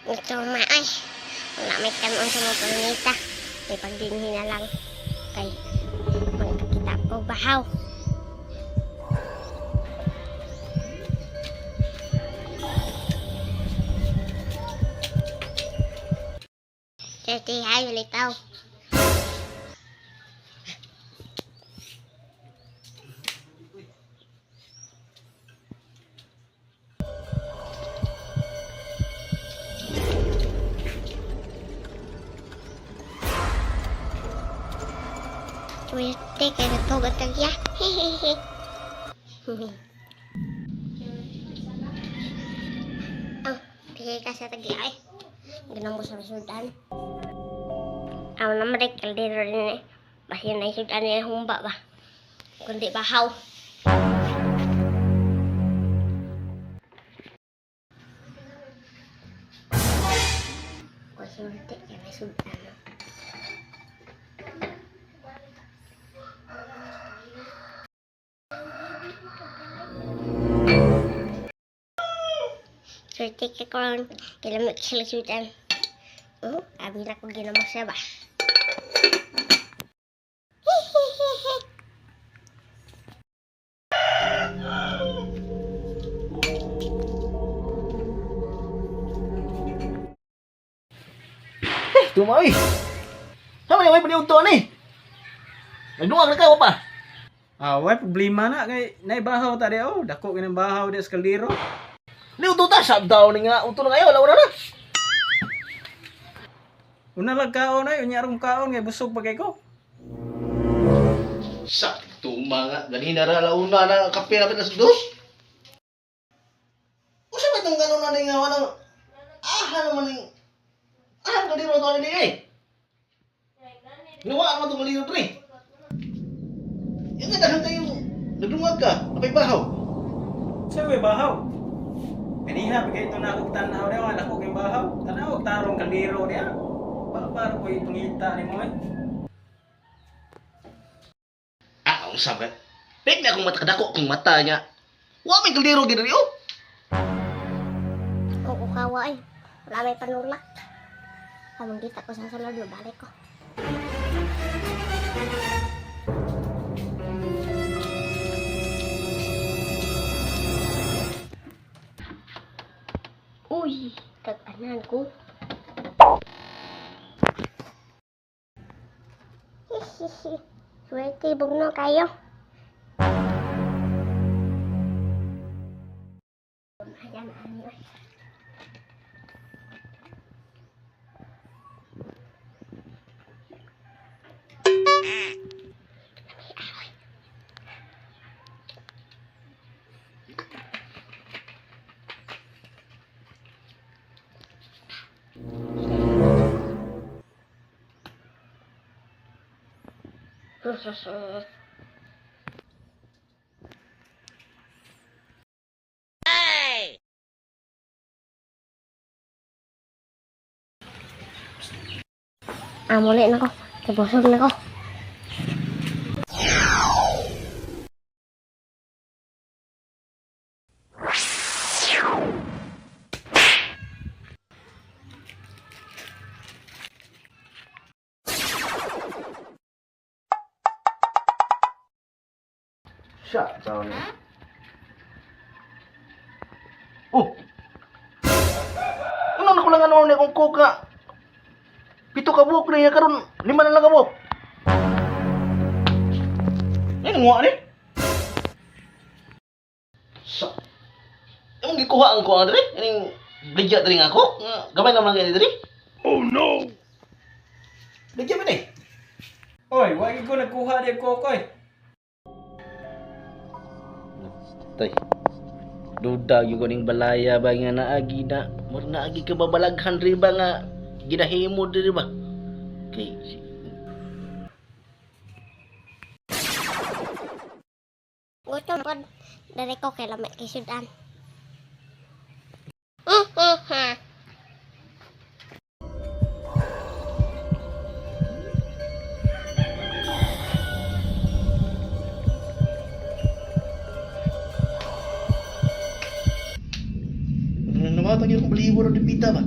Ito maay. Wala may kanon sa mga planeta. May pagdinhi na lang. Kay magkakita ko bahaw. Tete, hayo litaw. Swerte kay nagtugot kagya. Hehehe. Ah, tigay ka sa tagya eh. Ganun mo sa sudan. Ako naman rin kaldero rin eh. Basta yun ay sudan niya humba ba. Kundi bahaw. Swerte kay may sudan. Swerte ka karon kilamit sila sudan. Abi na ko ginamos siya ba? Tumoy. Sama ni may paniudto ni. Nagdungag na ka pa. Way problema na kay naibahaw ta di dako kinang bahaw di sa kaldero. Ni udto ta sab daw ni nga udto na kayo wala na. Una lang kaon ay unya rong kaon kay busog pa kay ko. Sakto mga ganina ra launa na kape na pitas dos. Usa ba tong ganon na nga walang naman ning kaliro to ni eh. Nuwa mo tong kaliro tre. Yung nga dahan kayo nagdungag ka, apay bahaw. Sa way bahaw. Kanina bigay ito na akong tanaw daw anak ko kay bahaw. Tanaw tarong kaldero niya. Para ko ipangita ni mo eh. Ang sabat. Pek na akong matakadako kung mata niya. Wa may kaldero gid ri oh. Oo kawa eh. Wala may panulak. Habang kita ko sa salad, balik ko. Uy, tag-anan ko. Hihihi, swerte bugno kayo. Ayan, ano eh. Hey! Muli na ko. Kabusog na ko. Siya, tao niya. Oh! Ano na ko lang ano niya kung kuka? Pito ka buhok niya karon 5 na lang ka buhok. Yan nga ni. Sa. Yung gikuha ang ko andre, ning bligya diri nga ako. Gamay naman lang diri. Oh no. Bligya man eh. Oy, wagi ko nagkuha di kokoy. Tay. Duda yung kuning balaya ba nga naagi na mo naagi ka babalaghan ri ba nga ginahimo diri ba? Kay Gutom pod. Dari ko kay lamay kay sudan. namatag yung balibo ng dipita ba?